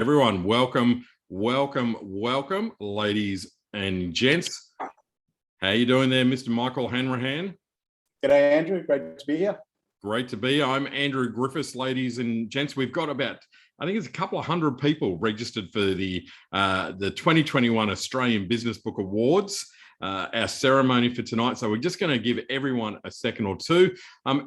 Everyone, welcome, ladies and gents. How you doing there, Mr. Michael Hanrahan? G'day, Andrew. Great to be here. Great to be. I'm Andrew Griffiths, ladies and gents. We've got about, I think it's a couple of hundred people registered for the 2021 Australian Business Book Awards, our ceremony for tonight. So we're just going to give everyone a second or two.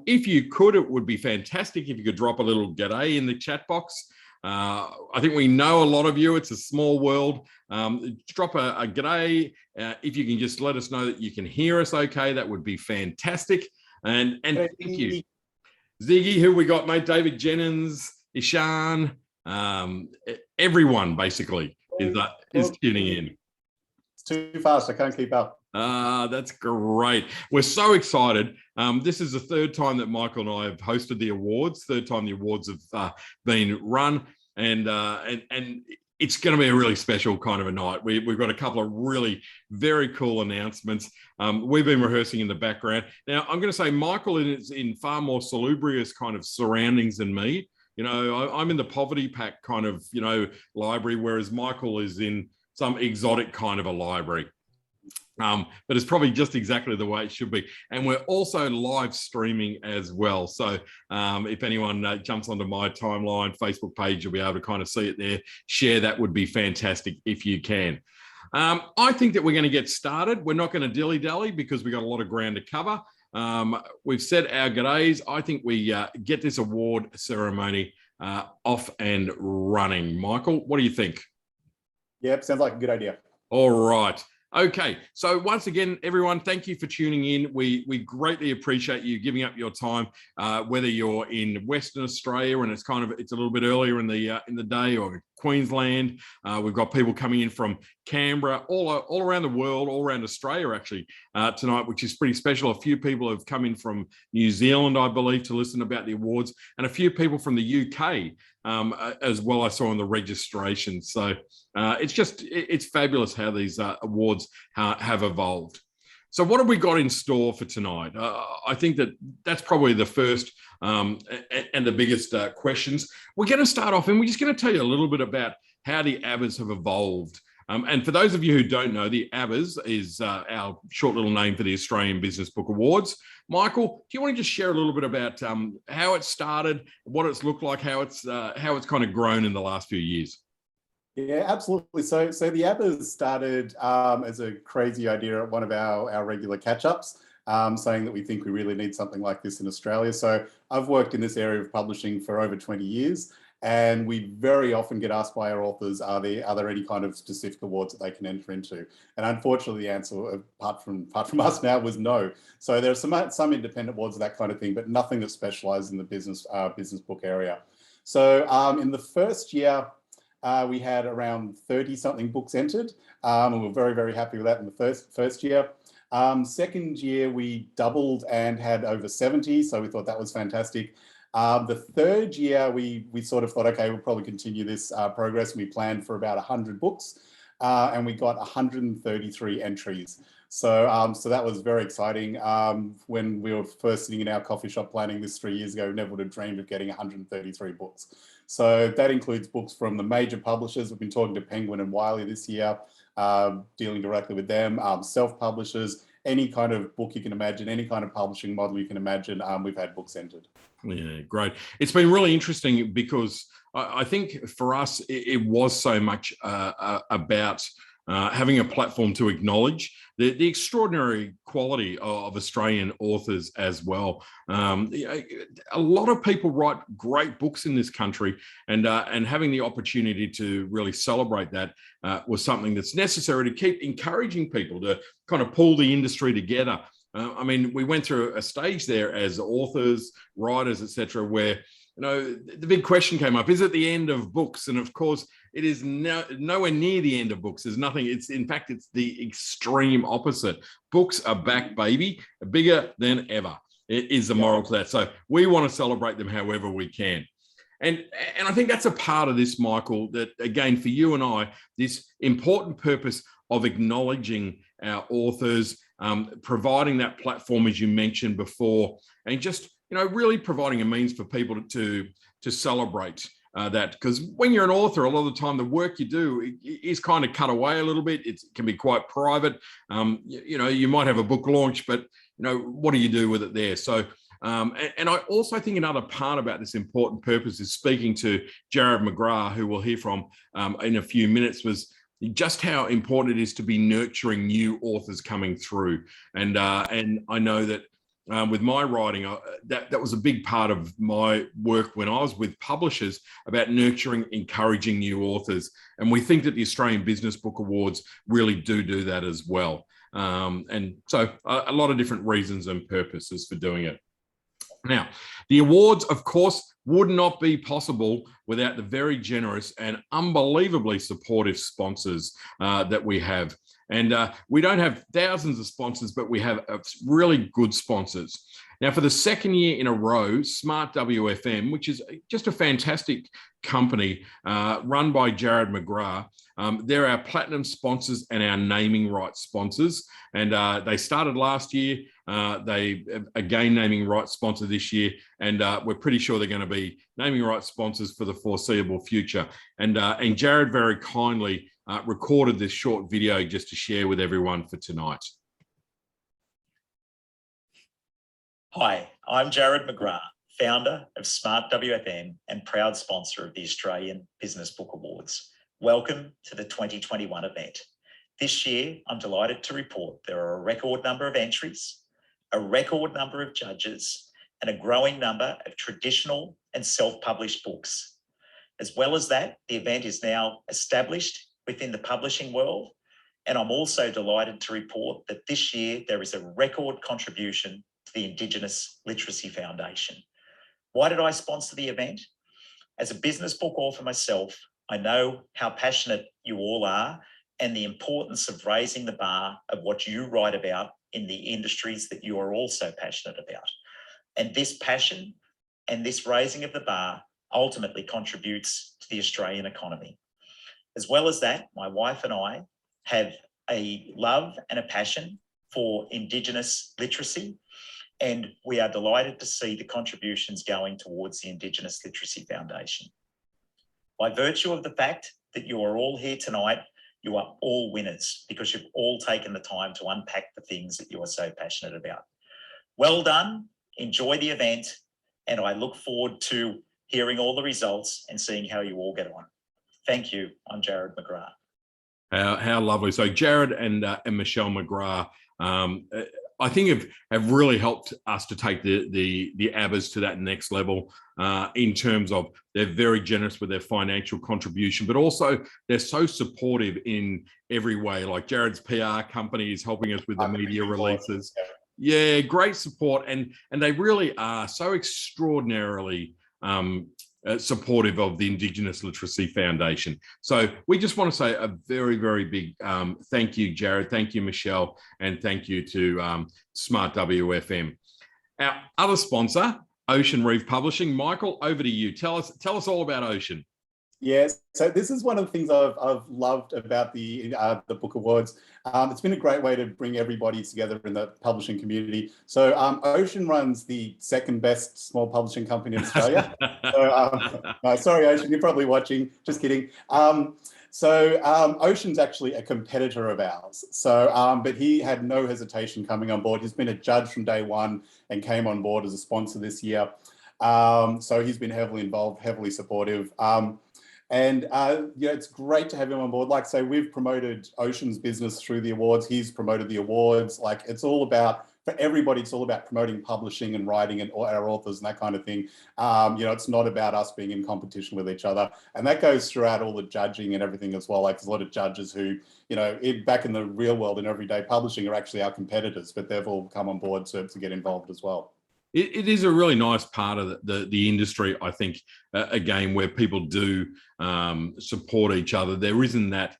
If you could, it would be fantastic if you could drop a little g'day in the chat box. I think we know a lot of you. It's a small world. Drop a g'day. If you can just let us know that you can hear us okay, that would be fantastic. And thank you. Ziggy, who we got, mate? David Jennings, Ishan, everyone basically is tuning in. It's too fast. I can't keep up. That's great. We're so excited. This is the third time that Michael and I have hosted the awards, third time the awards have been run, and it's going to be a really special kind of a night. We've got a couple of really very cool announcements. We've been rehearsing in the background. Now, I'm going to say Michael is in far more salubrious kind of surroundings than me. You know, I'm in the poverty pack kind of, library, whereas Michael is in some exotic kind of a library. But it's probably just exactly the way it should be. And we're also live streaming as well. So if anyone jumps onto my timeline, Facebook page, you'll be able to kind of see it there. Share that would be fantastic if you can. I think that we're going to get started. We're not going to dilly-dally because we've got a lot of ground to cover. We've said our g'days. I think we get this award ceremony off and running. Michael, what do you think? Yep, sounds like a good idea. All right. Okay, so once again, everyone, thank you for tuning in. We greatly appreciate you giving up your time, whether you're in Western Australia and it's a little bit earlier in the day, or Queensland. We've got people coming in from Canberra, all around the world, all around Australia actually tonight, which is pretty special. A few people have come in from New Zealand, I believe, to listen about the awards, and a few people from the UK as well. I saw in the registration. So it's fabulous how these awards have evolved. So what have we got in store for tonight? I think that's probably the first and the biggest questions. We're going to start off, and we're just going to tell you a little bit about how the ABBAs have evolved. And for those of you who don't know, the ABBAs is our short little name for the Australian Business Book Awards. Michael, do you want to just share a little bit about how it started, what it's looked like, how it's kind of grown in the last few years? Yeah, absolutely. So the ABBAs started as a crazy idea at one of our regular catch-ups, saying that we think we really need something like this in Australia. So I've worked in this area of publishing for over 20 years, and we very often get asked by our authors, are there any kind of specific awards that they can enter into? And unfortunately, the answer, apart from us now, was no. So there are some independent awards, that kind of thing, but nothing that specializes in the business book area. So in the first year, we had around 30-something books entered, and we were very, very happy with that in the first year. Second year, we doubled and had over 70, so we thought that was fantastic. The third year, we sort of thought, okay, we'll probably continue this progress. We planned for about 100 books, and we got 133 entries. So that was very exciting. When we were first sitting in our coffee shop planning this 3 years ago, we never would have dreamed of getting 133 books. So that includes books from the major publishers. We've been talking to Penguin and Wiley this year, dealing directly with them, self-publishers, any kind of book you can imagine, any kind of publishing model you can imagine, we've had books entered. Yeah, great. It's been really interesting because I think for us, it was so much about having a platform to acknowledge the extraordinary quality of Australian authors as well. A lot of people write great books in this country, and having the opportunity to really celebrate that was something that's necessary to keep encouraging people to kind of pull the industry together. I mean, we went through a stage there as authors, writers, etc., where the big question came up: is it the end of books? And of course, it is nowhere near the end of books. There's nothing. It's the extreme opposite. Books are back, baby, bigger than ever. It is the moral to that. So we want to celebrate them however we can. And I think that's a part of this, Michael, that again, for you and I, this important purpose of acknowledging our authors, providing that platform, as you mentioned before, and just, really providing a means for people to celebrate that, because when you're an author, a lot of the time the work you do is kind of cut away a little bit. It can be quite private. You might have a book launch, but what do you do with it there? So and I also think another part about this important purpose is speaking to Jared McGrath, who we'll hear from in a few minutes, was just how important it is to be nurturing new authors coming through. And I know that with my writing, that was a big part of my work when I was with publishers, about nurturing, encouraging new authors. And we think that the Australian Business Book Awards really do that as well. And so a lot of different reasons and purposes for doing it. Now, the awards, of course, would not be possible without the very generous and unbelievably supportive sponsors that we have. And we don't have thousands of sponsors, but we have really good sponsors. Now, for the second year in a row, Smart WFM, which is just a fantastic company run by Jared McGrath, they're our platinum sponsors and our naming rights sponsors. And they started last year. They again naming rights sponsor this year. And we're pretty sure they're going to be naming rights sponsors for the foreseeable future. And Jared very kindly recorded this short video just to share with everyone for tonight. Hi, I'm Jared McGrath, founder of Smart WFM and proud sponsor of the Australian Business Book Awards. Welcome to the 2021 event. This year, I'm delighted to report there are a record number of entries, a record number of judges, and a growing number of traditional and self-published books. As well as that, the event is now established within the publishing world, and I'm also delighted to report that this year there is a record contribution to the Indigenous Literacy Foundation. Why did I sponsor the event? As a business book author myself, I know how passionate you all are and the importance of raising the bar of what you write about in the industries that you are also passionate about. And this passion and this raising of the bar ultimately contributes to the Australian economy. As well as that, my wife and I have a love and a passion for Indigenous literacy, and we are delighted to see the contributions going towards the Indigenous Literacy Foundation. By virtue of the fact that you are all here tonight, you are all winners because you've all taken the time to unpack the things that you are so passionate about. Well done, enjoy the event, and I look forward to hearing all the results and seeing how you all get on. Thank you. I'm Jared McGrath. How lovely. So Jared and Michelle McGrath, I think have really helped us to take the ABBAs to that next level in terms of they're very generous with their financial contribution, but also they're so supportive in every way. Like Jared's PR company is helping us with the media releases. Yeah, great support. And they really are so extraordinarily supportive of the Indigenous Literacy Foundation. So we just want to say a very, very big thank you, Jared. Thank you, Michelle. And thank you to Smart WFM. Our other sponsor, Ocean Reef Publishing. Michael, over to you. Tell us all about Ocean. Yes, so this is one of the things I've loved about the Book Awards. It's been a great way to bring everybody together in the publishing community. So Ocean runs the second best small publishing company in Australia. Sorry, Ocean, you're probably watching. Just kidding. Ocean's actually a competitor of ours. But he had no hesitation coming on board. He's been a judge from day one and came on board as a sponsor this year. So he's been heavily involved, heavily supportive. It's great to have him on board. Like I say, we've promoted Ocean's business through the awards. He's promoted the awards. Like it's all about, for everybody, it's all about promoting publishing and writing and our authors and that kind of thing. It's not about us being in competition with each other. And that goes throughout all the judging and everything as well. Like there's a lot of judges who, back in the real world in everyday publishing are actually our competitors, but they've all come on board to get involved as well. It is a really nice part of the industry, I think, again, where people do support each other. There isn't that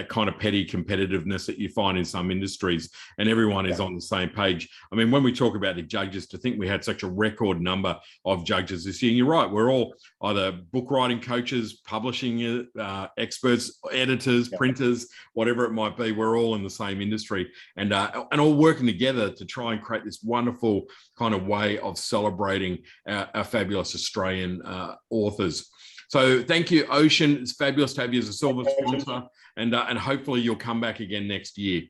kind of petty competitiveness that you find in some industries, and everyone is on the same page. I mean, when we talk about the judges, to think we had such a record number of judges this year, and you're right, we're all either book writing coaches, publishing experts, editors, printers, whatever it might be. We're all in the same industry and all working together to try and create this wonderful kind of way of celebrating our fabulous Australian authors. So thank you, Ocean. It's fabulous to have you as a silver sponsor, and hopefully you'll come back again next year.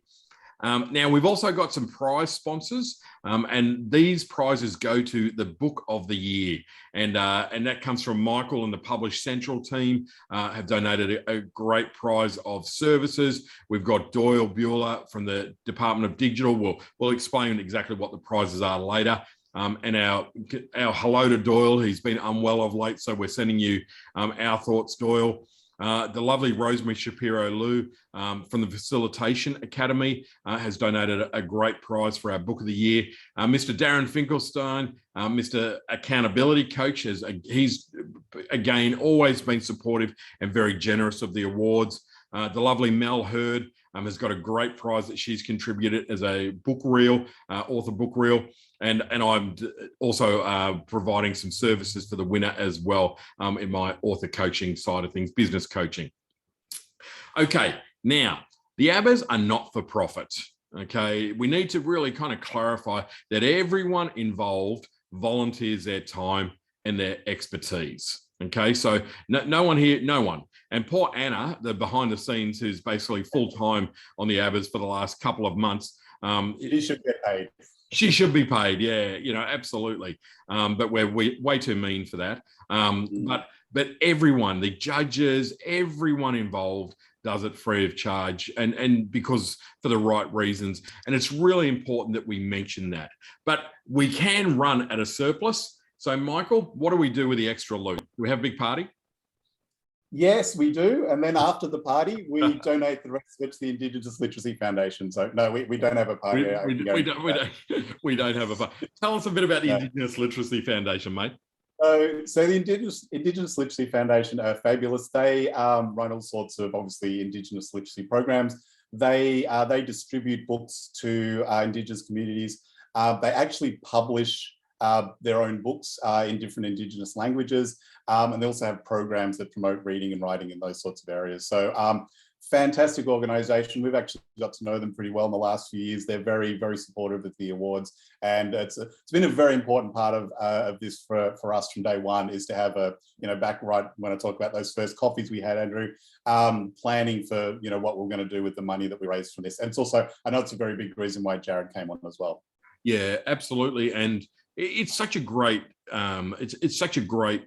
Now, we've also got some prize sponsors, and these prizes go to the Book of the Year. And that comes from Michael and the Publish Central team, have donated a great prize of services. We've got Doyle Bueller from the Department of Digital. We'll explain exactly what the prizes are later. And our hello to Doyle. He's been unwell of late, so we're sending you our thoughts, Doyle. The lovely Rosemary Shapiro-Liu from the Facilitation Academy has donated a great prize for our Book of the Year. Mr. Darren Finkelstein, Mr. Accountability Coach, he's again always been supportive and very generous of the awards. The lovely Mel Hurd has got a great prize that she's contributed as a book reel, author book reel. And I'm also providing some services for the winner as well in my author coaching side of things, business coaching. Okay, now the ABBAs are not for profit. Okay, we need to really kind of clarify that everyone involved volunteers their time and their expertise. Okay, so no one here, no one. And poor Anna, the behind the scenes, who's basically full time on the ABBAs for the last couple of months. She should get paid. She should be paid, yeah, absolutely. But we're way too mean for that. But everyone, the judges, everyone involved does it free of charge and because for the right reasons. And it's really important that we mention that. But we can run at a surplus. So, Michael, what do we do with the extra loot? Do we have a big party? Yes, we do. And then after the party, we donate the rest of it to the Indigenous Literacy Foundation. So no, we don't have a party. We don't have a party. Tell us a bit about the Indigenous Literacy Foundation, mate. So the Indigenous Literacy Foundation are fabulous. They run all sorts of obviously Indigenous literacy programs. They distribute books to Indigenous communities. They actually publish their own books in different Indigenous languages. And they also have programs that promote reading and writing in those sorts of areas. So fantastic organization. We've actually got to know them pretty well in the last few years. They're very, very supportive of the awards. And it's been a very important part of this for us from day one, is to have back right when I talk about those first coffees we had, Andrew, planning for, what we're going to do with the money that we raised from this. And it's also, I know it's a very big reason why Jared came on as well. Yeah, absolutely. And it's such a great, it's such a great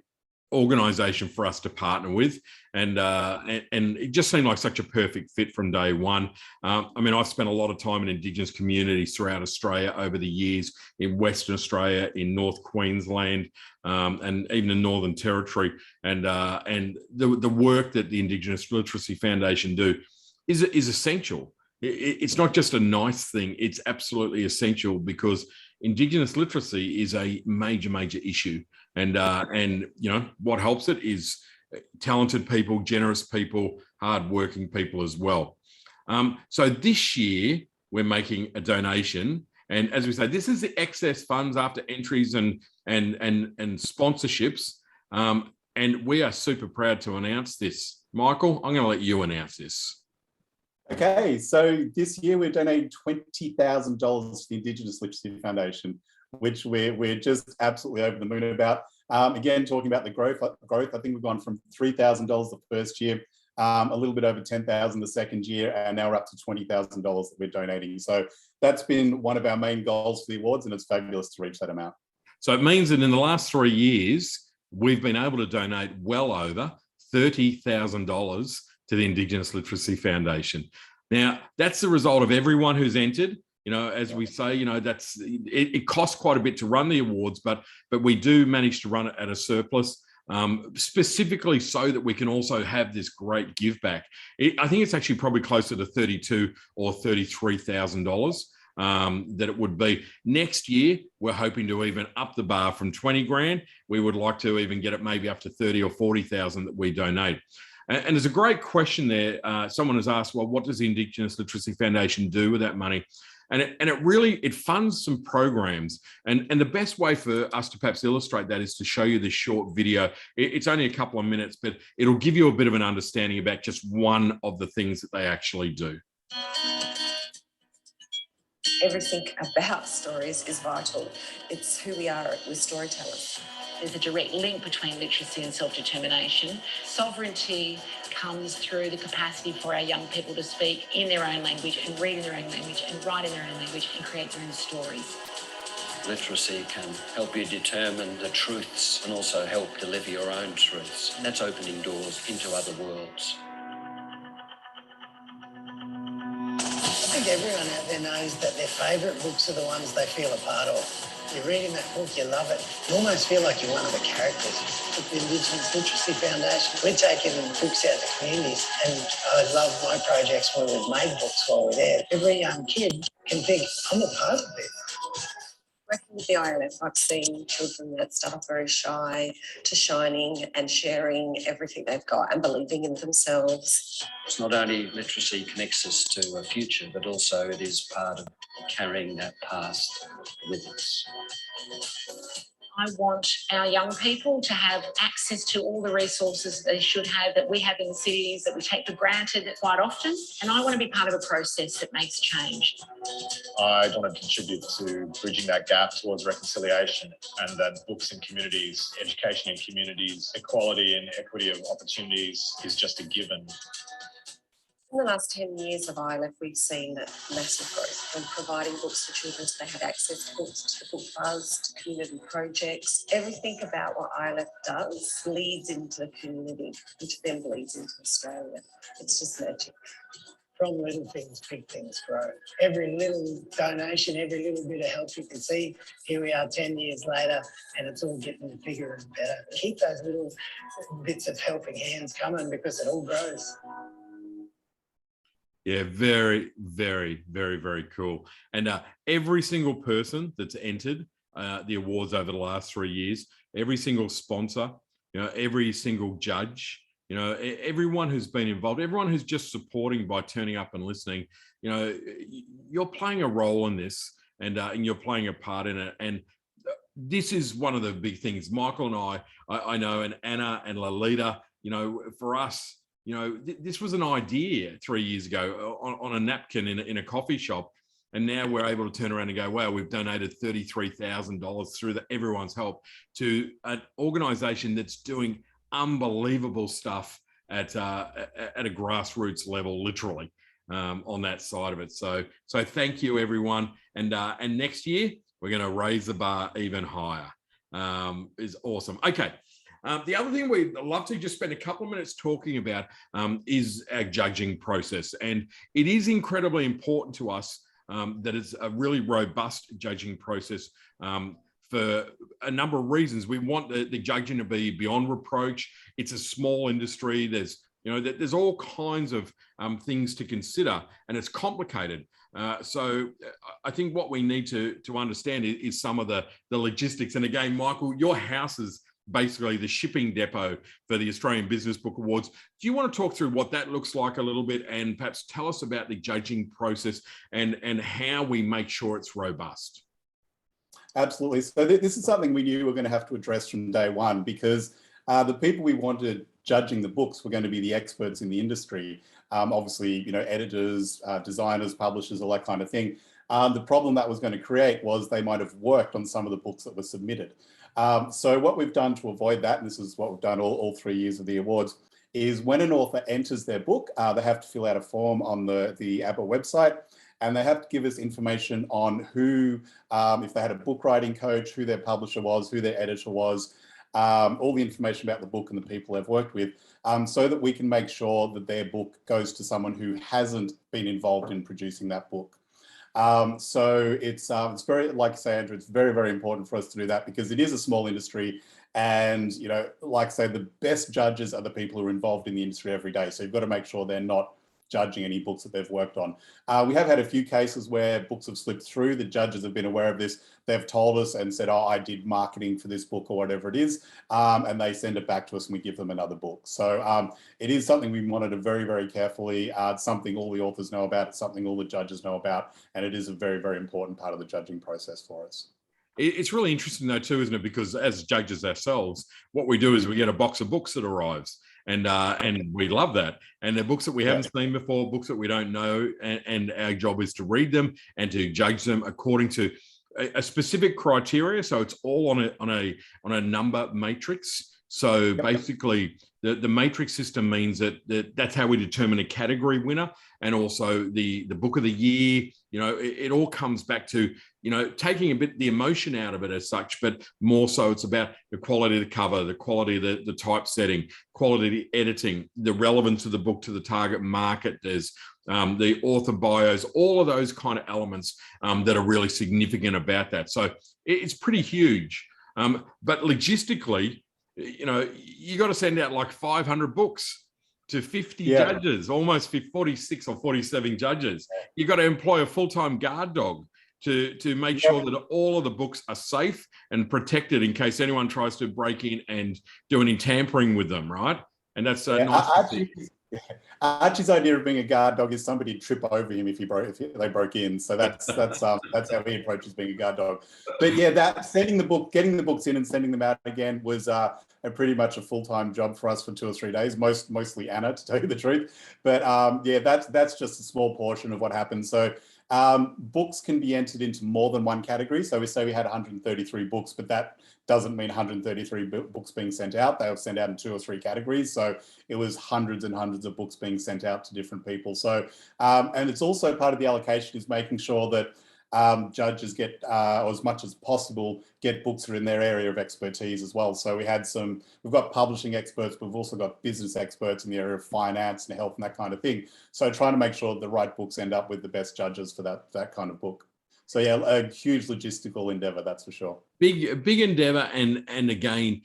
organization for us to partner with, and it just seemed like such a perfect fit from day one. I've spent a lot of time in Indigenous communities throughout Australia over the years, in Western Australia, in North Queensland, and even in Northern Territory, and the work that the Indigenous Literacy Foundation do is essential. It's not just a nice thing, it's absolutely essential, because Indigenous literacy is a major issue. And what helps it is talented people, generous people, hardworking people as well. So this year we're making a donation, and as we say, this is the excess funds after entries and sponsorships, and we are super proud to announce this. Michael, I'm going to let you announce this. Okay, so this year we're donating $20,000 to the Indigenous Literacy Foundation, which we're just absolutely over the moon about. Again, talking about the growth, I think we've gone from $3,000 the first year, a little bit over $10,000 the second year, and now we're up to $20,000 that we're donating. So that's been one of our main goals for the awards, and it's fabulous to reach that amount. So it means that in the last 3 years, we've been able to donate well over $30,000 to the Indigenous Literacy Foundation. Now, that's the result of everyone who's entered. As we say, it costs quite a bit to run the awards, but we do manage to run it at a surplus, specifically so that we can also have this great give back. I think it's actually probably closer to $32,000 or $33,000 that it would be. Next year, we're hoping to even up the bar from 20 grand. We would like to even get it maybe up to 30 or 40,000 that we donate. And there's a great question there. Someone has asked, well, what does the Indigenous Literacy Foundation do with that money? And it funds some programs. And the best way for us to perhaps illustrate that is to show you this short video. It's only a couple of minutes, but it'll give you a bit of an understanding about just one of the things that they actually do. Everything about stories is vital. It's who we are. We're storytellers. There's a direct link between literacy and self-determination. Sovereignty comes through the capacity for our young people to speak in their own language and read in their own language and write in their own language and create their own stories. Literacy can help you determine the truths and also help deliver your own truths. And that's opening doors into other worlds. I think everyone out there knows that their favourite books are the ones they feel a part of. You're reading that book, you love it. You almost feel like you're one of the characters. At the Indigenous Literacy Foundation, we're taking books out to communities, and I love my projects where we've made books while we're there. Every young kid can think, I'm a part of it. Working with the ILF, I've seen children that start off very shy to shining and sharing everything they've got and believing in themselves. It's not only literacy connects us to a future, but also it is part of carrying that past with us. I want our young people to have access to all the resources they should have that we have in cities that we take for granted quite often. And I want to be part of a process that makes change. I want to contribute to bridging that gap towards reconciliation, and that books in communities, education in communities, equality and equity of opportunities is just a given. In the last 10 years of ILF, we've seen massive growth from providing books to children so they have access to books, to the book buzz, to community projects. Everything about what ILF does leads into the community, which then bleeds into Australia. It's just magic. From little things, big things grow. Every little donation, every little bit of help you can see, here we are 10 years later, and it's all getting bigger and better. Keep those little bits of helping hands coming because it all grows. Yeah, very, very, very, very cool. And every single person that's entered the awards over the last 3 years, every single sponsor, every single judge, everyone who's been involved, everyone who's just supporting by turning up and listening, you're playing a role in this, and you're playing a part in it. And this is one of the big things. Michael and I know, and Anna and Lalita, for us, this was an idea 3 years ago on a napkin in a coffee shop. And now we're able to turn around and go, wow, we've donated $33,000 through everyone's help to an organization that's doing unbelievable stuff at a grassroots level, literally, on that side of it. So thank you, everyone. And next year, we're going to raise the bar even higher. Is awesome. Okay. The other thing we'd love to just spend a couple of minutes talking about is our judging process. And it is incredibly important to us that it's a really robust judging process for a number of reasons. We want the judging to be beyond reproach. It's a small industry. There's all kinds of things to consider, and it's complicated. So I think what we need to understand is some of the logistics. And again, Michael, your house is basically the shipping depot for the Australian Business Book Awards. Do you want to talk through what that looks like a little bit, and perhaps tell us about the judging process and how we make sure it's robust? Absolutely. So this is something we knew we were going to have to address from day one, because the people we wanted judging the books were going to be the experts in the industry. Obviously, editors, designers, publishers, all that kind of thing. The problem that was going to create was they might have worked on some of the books that were submitted. So what we've done to avoid that, and this is what we've done all 3 years of the awards, is when an author enters their book, they have to fill out a form on the ABBA website, and they have to give us information on who, if they had a book writing coach, who their publisher was, who their editor was, all the information about the book and the people they've worked with, so that we can make sure that their book goes to someone who hasn't been involved in producing that book. So it's very, like I say, Andrew, it's very, very important for us to do that, because it is a small industry, and, like I say, the best judges are the people who are involved in the industry every day. So you've got to make sure they're not judging any books that they've worked on. We have had a few cases where books have slipped through. The judges have been aware of this. They've told us and said, oh, I did marketing for this book or whatever it is. And they send it back to us and we give them another book. So it is something we monitor very, very carefully. It's something all the authors know about. It's something all the judges know about. And it is a very, very important part of the judging process for us. It's really interesting though too, isn't it? Because as judges ourselves, what we do is we get a box of books that arrives, and we love that. And they're books that we haven't seen before, books that we don't know, and our job is to read them and to judge them according to a specific criteria. So it's all on a number matrix. So basically, the matrix system means that's how we determine a category winner, and also the book of the year. It all comes back to taking a bit the emotion out of it as such, but more so it's about the quality of the cover, the quality of the typesetting, quality of the editing, the relevance of the book to the target market. There's the author bios, all of those kind of elements that are really significant about that. So it's pretty huge, but logistically, you got to send out like 500 books to 50 judges, almost 46 or 47 judges. You've got to employ a full-time guard dog to make sure that all of the books are safe and protected in case anyone tries to break in and do any tampering with them, right? And that's nice. Archie's idea of being a guard dog is somebody trip over him if they broke in. So that's how he approaches being a guard dog. But yeah, getting the books in and sending them out again was pretty much a full-time job for us for 2 or 3 days. Mostly Anna, to tell you the truth. But that's just a small portion of what happens. So books can be entered into more than one category. So we say we had 133 books, but that doesn't mean 133 books being sent out. They were sent out in 2 or 3 categories. So it was hundreds and hundreds of books being sent out to different people. So, and it's also part of the allocation is making sure that judges get, or as much as possible, get books that are in their area of expertise as well. So we've got publishing experts, but we've also got business experts in the area of finance and health and that kind of thing. So trying to make sure that the right books end up with the best judges for that kind of book. So yeah, a huge logistical endeavor, that's for sure. Big endeavor. And again,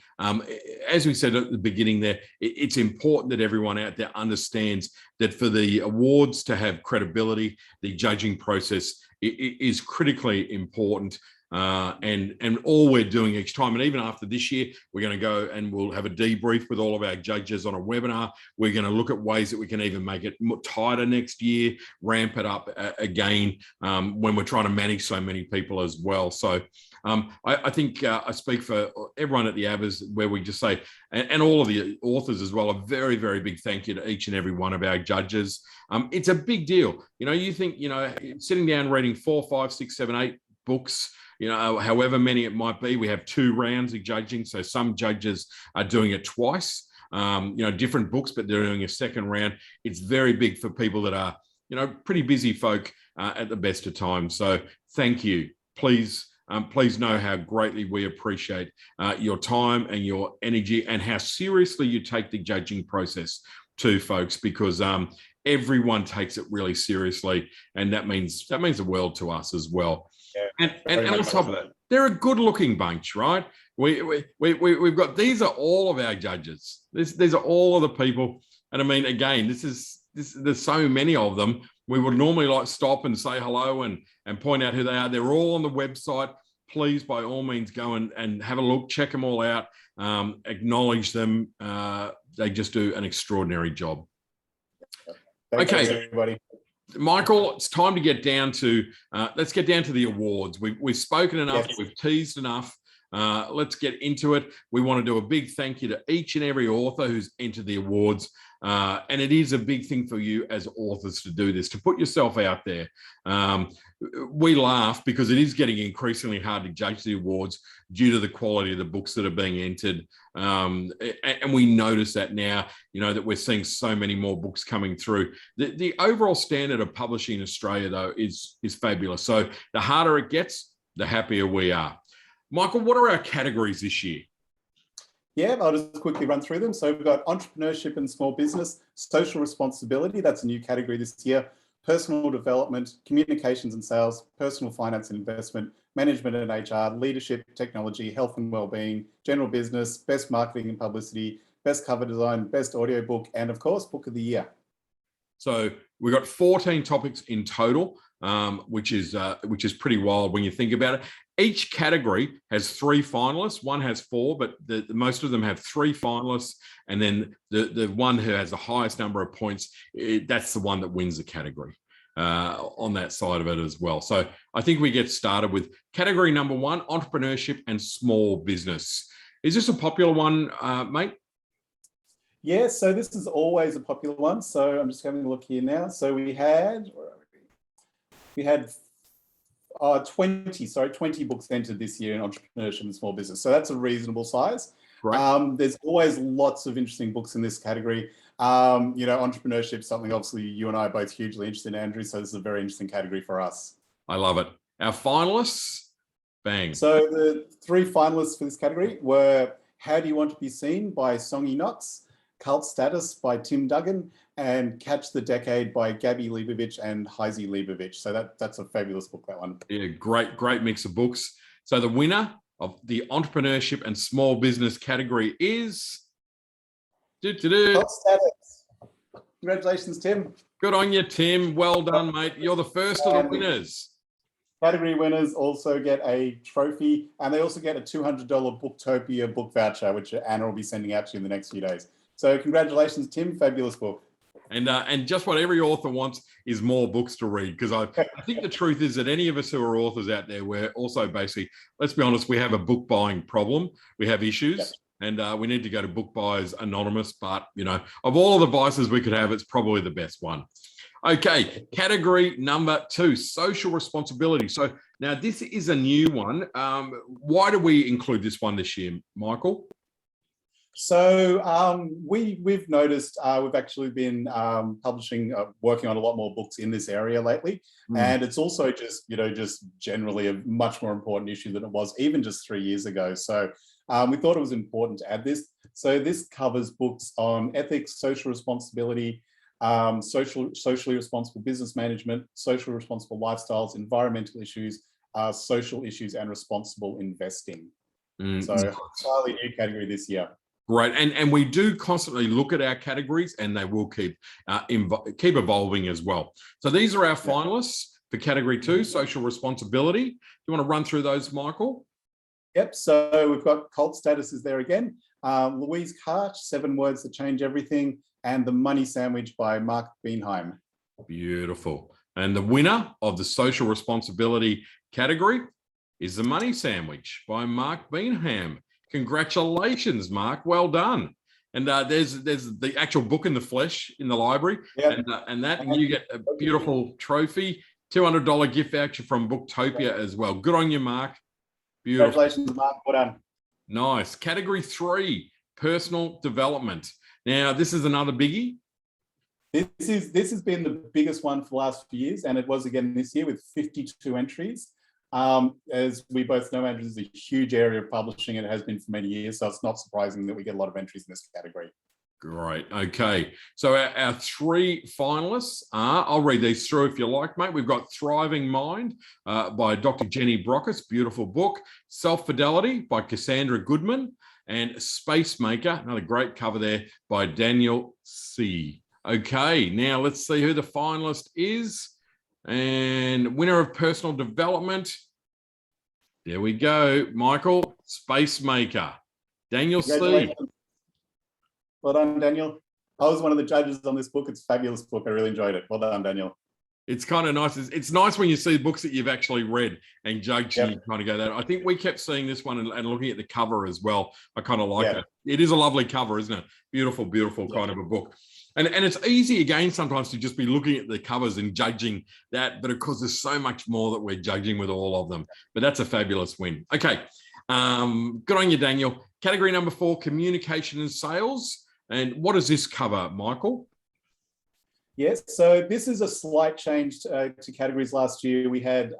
as we said at the beginning there, it's important that everyone out there understands that for the awards to have credibility, the judging process is critically important. And all we're doing each time, and even after this year, we're going to go and we'll have a debrief with all of our judges on a webinar. We're going to look at ways that we can even make it tighter next year, ramp it up again when we're trying to manage so many people as well. So I think I speak for everyone at the ABBAs where we just say, and all of the authors as well, a very, very big thank you to each and every one of our judges. It's a big deal. You think, sitting down reading 4, 5, 6, 7, 8 books, however many it might be. We have 2 rounds of judging. So some judges are doing it twice, different books, but they're doing a second round. It's very big for people that are, pretty busy folk at the best of times. So thank you. Please know how greatly we appreciate your time and your energy and how seriously you take the judging process too, folks, because everyone takes it really seriously. And that means the world to us as well. Yeah, and on top of that, they're a good-looking bunch, right? We've got, these are all of our judges. These are all of the people, and I mean, again, there's so many of them. We would normally like stop and say hello and point out who they are. They're all on the website. Please, by all means, go and have a look, check them all out, acknowledge them. They just do an extraordinary job. Thanks, everybody. Michael, it's time to get down to, let's get down to the awards. We've spoken enough, yes. We've teased enough. Let's get into it. We want to do a big thank you to each and every author who's entered the awards. And it is a big thing for you as authors to do this, to put yourself out there. We laugh because it is getting increasingly hard to judge the awards due to the quality of the books that are being entered. And we notice that now, that we're seeing so many more books coming through. The overall standard of publishing in Australia, though, is fabulous. So the harder it gets, the happier we are. Michael, what are our categories this year? Yeah, I'll just quickly run through them. So we've got entrepreneurship and small business, social responsibility, that's a new category this year, personal development, communications and sales, personal finance and investment, management and HR, leadership, technology, health and wellbeing, general business, best marketing and publicity, best cover design, best audiobook, and of course, book of the year. So we've got 14 topics in total, which is pretty wild when you think about it. Each category has 3 finalists. One has 4, but most of them have 3 finalists. And then the one who has the highest number of points, that's the one that wins the category on that side of it as well. So I think we get started with category number 1, entrepreneurship and small business. Is this a popular one, mate? Yeah, so this is always a popular one. So I'm just having a look here now. So we had 20 books entered this year in entrepreneurship and small business. So that's a reasonable size. Right. There's always lots of interesting books in this category. Entrepreneurship, something obviously you and I are both hugely interested in, Andrew. So this is a very interesting category for us. I love it. Our finalists, bang. So the 3 finalists for this category were How Do You Want to Be Seen by Songy Knox, Cult Status by Tim Duggan, and Catch the Decade by Gabby Leibovich and Heisey Leibovich. So that's a fabulous book, that one. Yeah, great mix of books. So the winner of the entrepreneurship and small business category is Cult Status. Congratulations, Tim. Good on you, Tim. Well done, mate. You're the first of the winners. Category winners also get a trophy, and they also get a $200 Booktopia book voucher, which Anna will be sending out to you in the next few days. So congratulations, Tim. Fabulous book. And just what every author wants is more books to read, because I think the truth is that any of us who are authors out there, we're also basically, let's be honest, we have a book buying problem. We have issues. Yep. And we need to go to Book Buyers Anonymous. But, of all the vices we could have, it's probably the best one. Okay, category number 2, social responsibility. So now this is a new one. Why do we include this one this year, Michael? So we've noticed we've actually been working on a lot more books in this area lately. And it's also just generally a much more important issue than it was even just 3 years ago. So we thought it was important to add this. So this covers books on ethics, social responsibility, socially responsible business management, socially responsible lifestyles, environmental issues, social issues, and responsible investing. So entirely new category this year. Great, and we do constantly look at our categories, and they will keep evolving as well. So these are our finalists for category 2, social responsibility. Do you want to run through those, Michael? Yep. So we've got Cult Status is there again. Louise Karch, 7 Words That Change Everything, and The Money Sandwich by Mark Beenheim. Beautiful. And the winner of the social responsibility category is The Money Sandwich by Mark Beenheim. Congratulations, Mark. Well done. And there's the actual book in the flesh in the library, and you get a beautiful trophy, $200 gift voucher from Booktopia as well. Good on you, Mark. Beautiful. Congratulations, Mark. Well done. Nice. Category 3, personal development. Now, this is another biggie. This has been the biggest one for the last few years, and it was again this year with 52 entries. As we both know, Andrew, this is a huge area of publishing, and it has been for many years, so it's not surprising that we get a lot of entries in this category. Great. Okay. So our 3 finalists are, I'll read these through if you like, mate. We've got Thriving Mind by Dr. Jenny Brockes, beautiful book. Self-Fidelity by Cassandra Goodman, and Space Maker, another great cover there, by Daniel C. Okay, now let's see who the finalist is. And winner of personal development, there we go, Michael, Space Maker, Daniel C. Well done, Daniel. I was one of the judges on this book. It's a fabulous book. I really enjoyed it. Well done, Daniel. It's kind of nice. It's nice when you see books that you've actually read and judged, and you kind of go that. I think we kept seeing this one and looking at the cover as well. I kind of like it. It is a lovely cover, isn't it? Beautiful, beautiful kind of a book. And it's easy again sometimes to just be looking at the covers and judging that, but of course there's so much more that we're judging with all of them. But that's a fabulous win. Okay, good on you, Daniel. Category number 4, communication and sales. And what does this cover, Michael? Yes, so this is a slight change to categories. Last year we had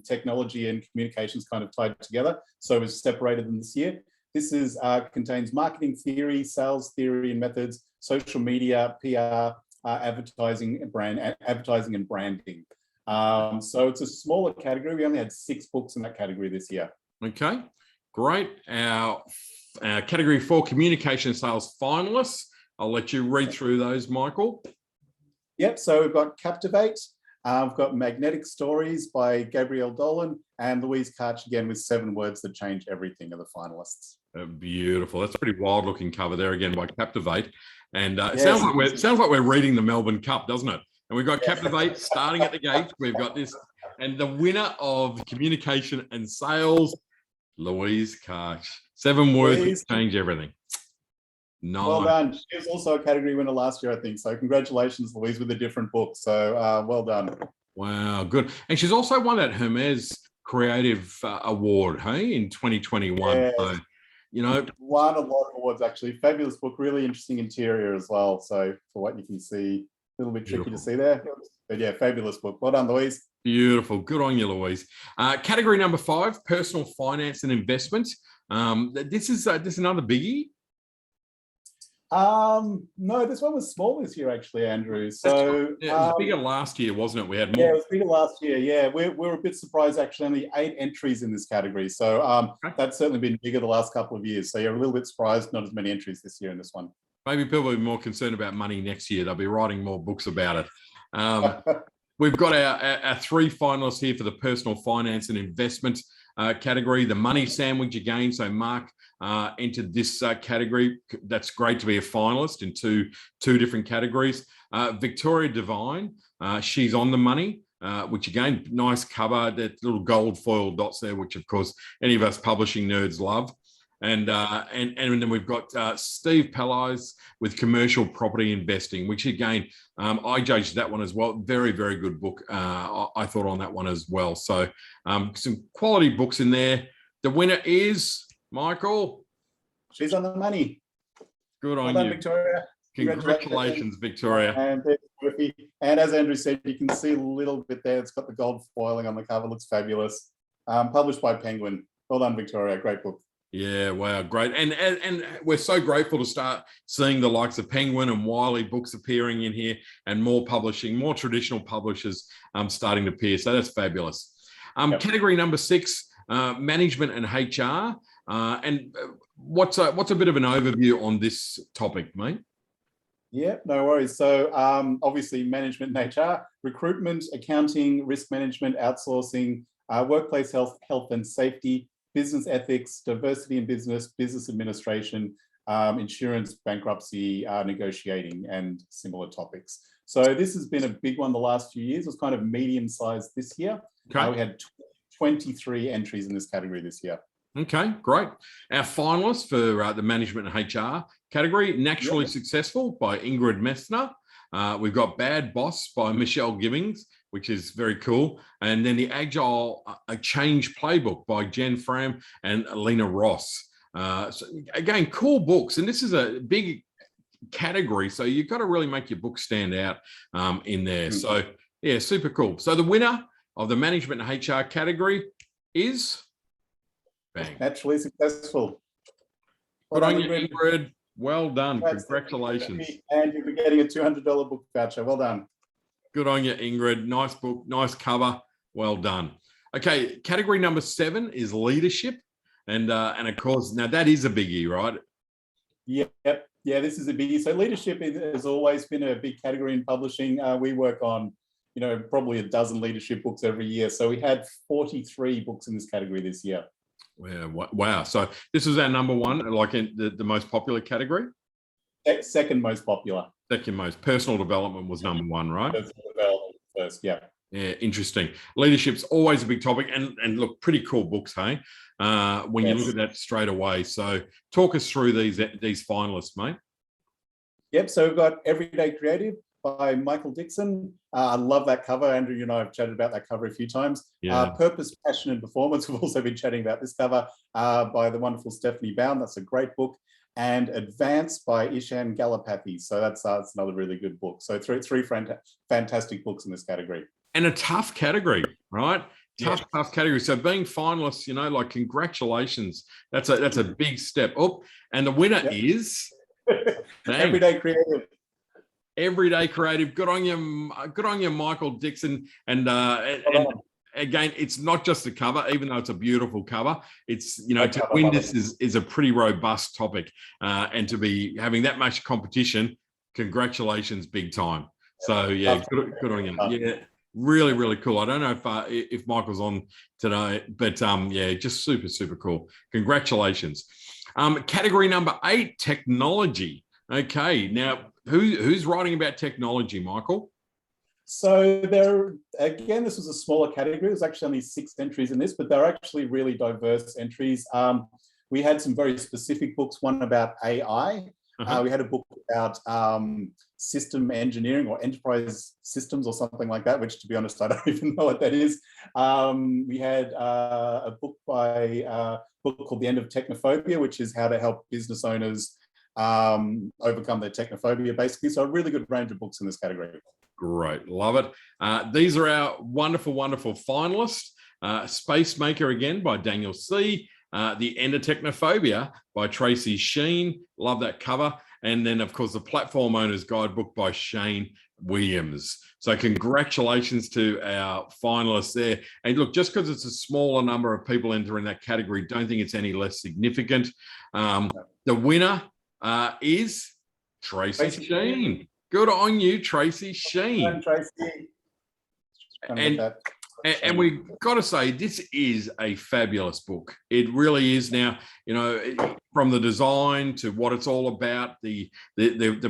technology and communications kind of tied together, so it was separated in this year. This is contains marketing theory, sales theory and methods, social media, PR, advertising and branding. So it's a smaller category. We only had 6 books in that category this year. Okay, great. Our category 4, communication and sales finalists. I'll let you read through those, Michael. Yep, so we've got Captivate, we've got Magnetic Stories by Gabrielle Dolan, and Louise Karch again with 7 Words That Change Everything are the finalists. Beautiful. That's a pretty wild looking cover there again by Captivate. And it sounds like we're reading the Melbourne Cup, doesn't it? And we've got Captivate starting at the gate. We've got this. And the winner of communication and sales, Louise Karch. 7 Words That Change Everything. Nice. Well done. She was also a category winner last year, I think. So congratulations, Louise, with a different book. So well done. Wow, good. And she's also won that Hermes Creative Award, hey, in 2021. Yes. So, you know, Won a lot of awards, actually. Fabulous book, really interesting interior as well. So for what you can see, a little bit tricky to Beautiful. see there. But yeah, fabulous book. Well done, Louise. beautiful. Good on you, Louise. Category number 5, personal finance and investment. This is another biggie. No, this one was small this year, actually, Andrew. So It was bigger last year, wasn't it? We had more. yeah, it was bigger last year. Yeah, we're a bit surprised, actually, only 8 entries in this category. So that's certainly been bigger the last couple of years. So you're a little bit surprised, not as many entries this year in this one. Maybe people will be more concerned about money next year. They'll be writing more books about it. We've got our 3 finalists here for the personal finance and investment category. The money sandwich again. So Mark entered this category. That's great to be a finalist in two different categories. Victoria Devine, she's on the money. Which again, nice cover, that little gold foil dots there, which of course any of us publishing nerds love. And then we've got Steve Pellies with commercial property investing, which again, I judged that one as well. Very, very good book. I thought on that one as well. So some quality books in there. The winner is Michael. She's on the money. Good on Well done, you. Victoria. Congratulations, Victoria. And as Andrew said, you can see a little bit there. It's got the gold foiling on the cover. Looks fabulous. Published by Penguin. Well done, Victoria. Great book. Yeah, wow, great. And we're so grateful to start seeing the likes of Penguin and Wiley books appearing in here, and more publishing, more traditional publishers starting to appear. So that's fabulous. Yep. Category number 6, management and HR. And what's a bit of an overview on this topic, mate? Yeah, no worries. So obviously management and HR, recruitment, accounting, risk management, outsourcing, workplace health and safety, business ethics, diversity in business, business administration, insurance, bankruptcy, negotiating, and similar topics. So this has been a big one the last few years. It was kind of medium-sized this year. Okay. We had 23 entries in this category this year. Okay, great. Our finalists for the management and HR category, Naturally Successful by Ingrid Messner. We've got Bad Boss by Michelle Gibbings, which is very cool. And then the Agile Change Playbook by Jen Fram and Alina Ross. So again, cool books. And this is a big category, so you've got to really make your book stand out in there. So yeah, super cool. So the winner of the management and HR category is... Bang. Naturally Successful. Good on you, Ingrid. Well done. Congratulations. And you'll be getting a $200 book voucher. Well done. Good on you, Ingrid. Nice book, nice cover. Well done. Okay, category number 7 is leadership. And of course, now that is a biggie, right? Yep. Yeah, this is a biggie. So leadership has always been a big category in publishing. We work on, probably a dozen leadership books every year. So we had 43 books in this category this year. Yeah, wow. So this is our number 1, like in the most popular category? Second most popular. Second most. Personal development was number 1, right? Personal development first, yeah. Yeah, interesting. Leadership's always a big topic, and look, pretty cool books, hey? When you look at that straight away. So talk us through these finalists, mate. Yep, so we've got Everyday Creative by Michael Dixon. I love that cover. Andrew, you and I have chatted about that cover a few times. Yeah. Purpose, Passion and Performance. We've also been chatting about this cover by the wonderful Stephanie Bound. That's a great book. And Advance by Ishan Galapathy. So that's another really good book. So three fantastic books in this category. And a tough category, right? Tough category. So being finalists, like congratulations. That's a big step up. And the winner is Everyday Creative. Everyday Creative. Good on you, Michael Dixon. And again, it's not just a cover, even though it's a beautiful cover. It's, to win this is a pretty robust topic. And to be having that much competition, congratulations, big time. So yeah, good on you. Yeah, really, really cool. I don't know if Michael's on today, but yeah, just super, super cool. Congratulations. Category number 8, technology. Okay, now who's writing about technology, Michael? So this was a smaller category. There's actually only 6 entries in this, but they're actually really diverse entries. We had some very specific books, one about AI, We had a book about system engineering or enterprise systems or something like that, which, to be honest, I don't even know what that is. We had a book called The End of Technophobia, which is how to help business owners overcome their technophobia, basically. So a really good range of books in this category. Great, love it. These are our wonderful, wonderful finalists. Space Maker again by Daniel C. The End of Technophobia by Tracy Sheen. Love that cover. And then, of course, the Platform Owner's Guidebook by Shane Williams. So congratulations to our finalists there. And look, just because it's a smaller number of people entering that category, don't think it's any less significant. The winner is Tracy Sheen. Good on you, Tracy Sheen. Tracy. And we got to say, this is a fabulous book. It really is. Now, you know, from the design to what it's all about, the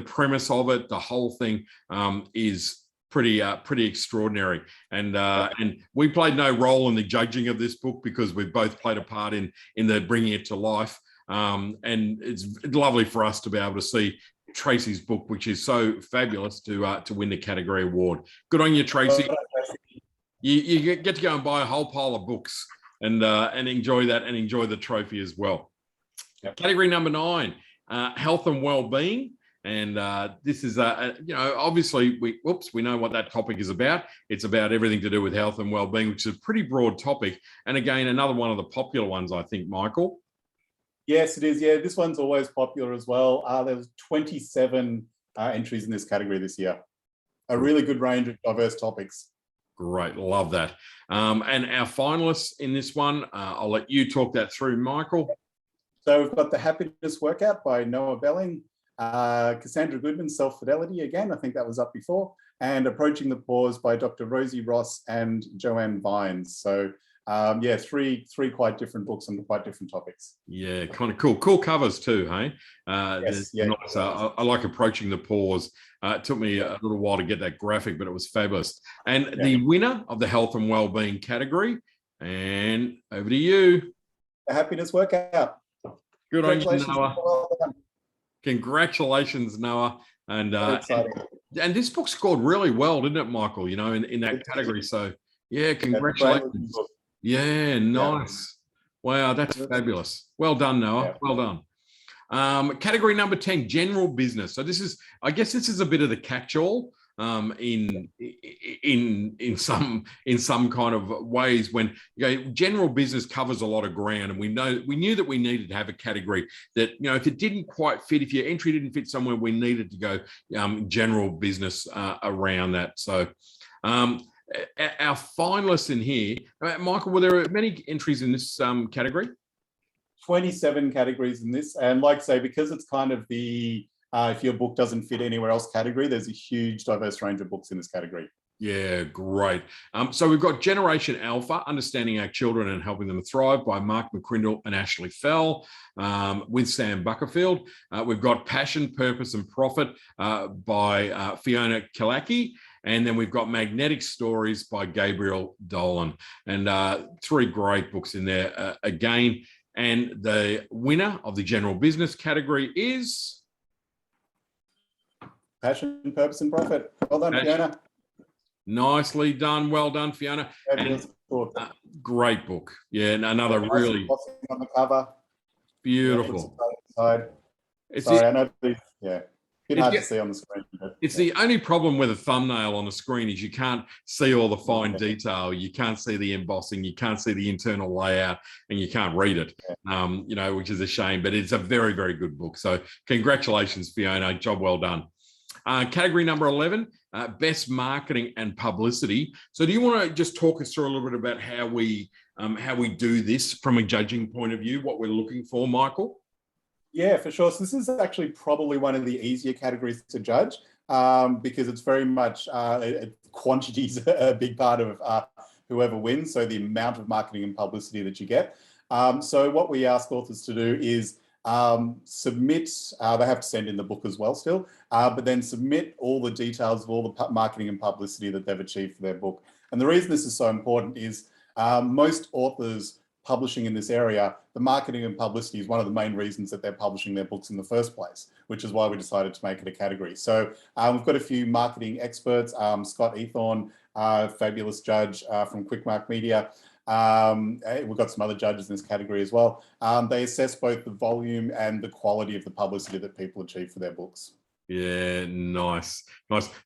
premise of it, the whole thing is pretty extraordinary. And we played no role in the judging of this book because we both played a part in the bringing it to life. And it's lovely for us to be able to see Tracy's book, which is so fabulous, to win the category award. Good on you, Tracy. You get to go and buy a whole pile of books and enjoy that and enjoy the trophy as well. Yep. Category number 9, health and well-being. And this is, obviously, we know what that topic is about. It's about everything to do with health and well-being, which is a pretty broad topic. And again, another one of the popular ones, I think, Michael. Yes, it is. Yeah, this one's always popular as well. There was 27 entries in this category this year. A really good range of diverse topics. Great, love that. And our finalists in this one, I'll let you talk that through, Michael. So we've got The Happiness Workout by Noah Belling, Cassandra Goodman, Self-Fidelity, again, I think that was up before, and Approaching the Pause by Dr. Rosie Ross and Joanne Vines. So three quite different books on quite different topics. Yeah, kind of cool covers too, hey? Yes, nice. I like Approaching the Pause. It took me a little while to get that graphic, but it was fabulous. And the winner of the health and wellbeing category, and over to you. The Happiness Workout. Good on you, Noah. Well, congratulations, Noah. And this book scored really well, didn't it, Michael? You know, in that category. So yeah, congratulations. Yeah, nice. Wow, that's fabulous. Well done, Noah. Yeah. Well done. Category number 10, general business. So this is a bit of the catch-all in some kind of ways, when general business covers a lot of ground, and we knew that we needed to have a category that, if it didn't quite fit, if your entry didn't fit somewhere, we needed to go general business around that. So our finalists in here, Michael, were there many entries in this category? 27 categories in this, and like I say, because it's kind of the if your book doesn't fit anywhere else category, there's a huge diverse range of books in this category. Yeah, great. So we've got Generation Alpha, Understanding Our Children and Helping Them Thrive by Mark McCrindle and Ashley Fell with Sam Buckerfield. We've got Passion, Purpose and Profit by Fiona Kalaki. And then we've got Magnetic Stories by Gabriel Dolan. And 3 great books in there again. And the winner of the general business category is... Passion, Purpose and Profit. Well done, Fiona. Nicely done. Well done, Fiona. And, great book. Yeah, another really... on the cover. Beautiful. I know these, It's hard to see on the screen. It's the only problem with a thumbnail on the screen is you can't see all the fine detail. You can't see the embossing. You can't see the internal layout, and you can't read it, which is a shame. But it's a very, very good book. So congratulations, Fiona. Job well done. Category number 11, best marketing and publicity. So do you want to just talk us through a little bit about how we do this from a judging point of view, what we're looking for, Michael? Yeah, for sure. So this is actually probably one of the easier categories to judge because it's very much quantity is a big part of whoever wins. So the amount of marketing and publicity that you get. So what we ask authors to do is submit, they have to send in the book as well still, but then submit all the details of all the marketing and publicity that they've achieved for their book. And the reason this is so important is most authors publishing in this area, the marketing and publicity is one of the main reasons that they're publishing their books in the first place, which is why we decided to make it a category. So we've got a few marketing experts, Scott Ethorn, fabulous judge from Quickmark Media. We've got some other judges in this category as well. They assess both the volume and the quality of the publicity that people achieve for their books. Yeah, nice.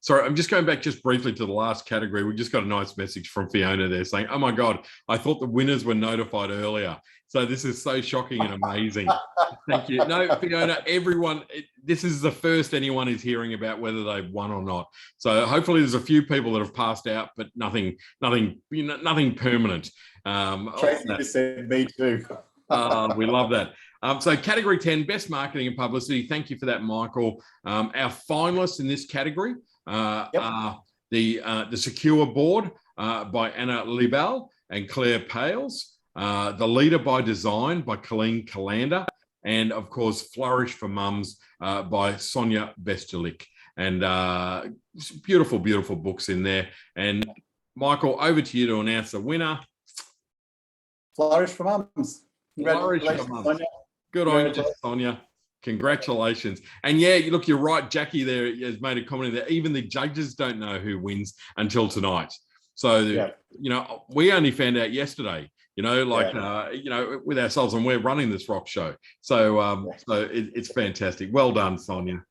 Sorry, I'm just going back just briefly to the last category. We just got a nice message from Fiona there saying, oh my God, I thought the winners were notified earlier. So this is so shocking and amazing. Thank you. No, Fiona, everyone, this is the first anyone is hearing about whether they've won or not. So hopefully there's a few people that have passed out, but nothing permanent. Tracy just said me too. We love that. So category 10, best marketing and publicity. Thank you for that, Michael. Our finalists in this category are the Secure Board by Anna Liebel and Claire Pales, The Leader by Design by Colleen Calander, and of course, Flourish for Mums by Sonia Vestulik. And beautiful, beautiful books in there. And Michael, over to you to announce the winner. Flourish for Mums. Congratulations, Sonia. Good on you, Sonia. Congratulations. And yeah, look, you're right. Jackie there has made a comment that even the judges don't know who wins until tonight. So, you know, we only found out yesterday, you know, like, you know, with ourselves, and we're running this rock show. So, it's fantastic. Well done, Sonia.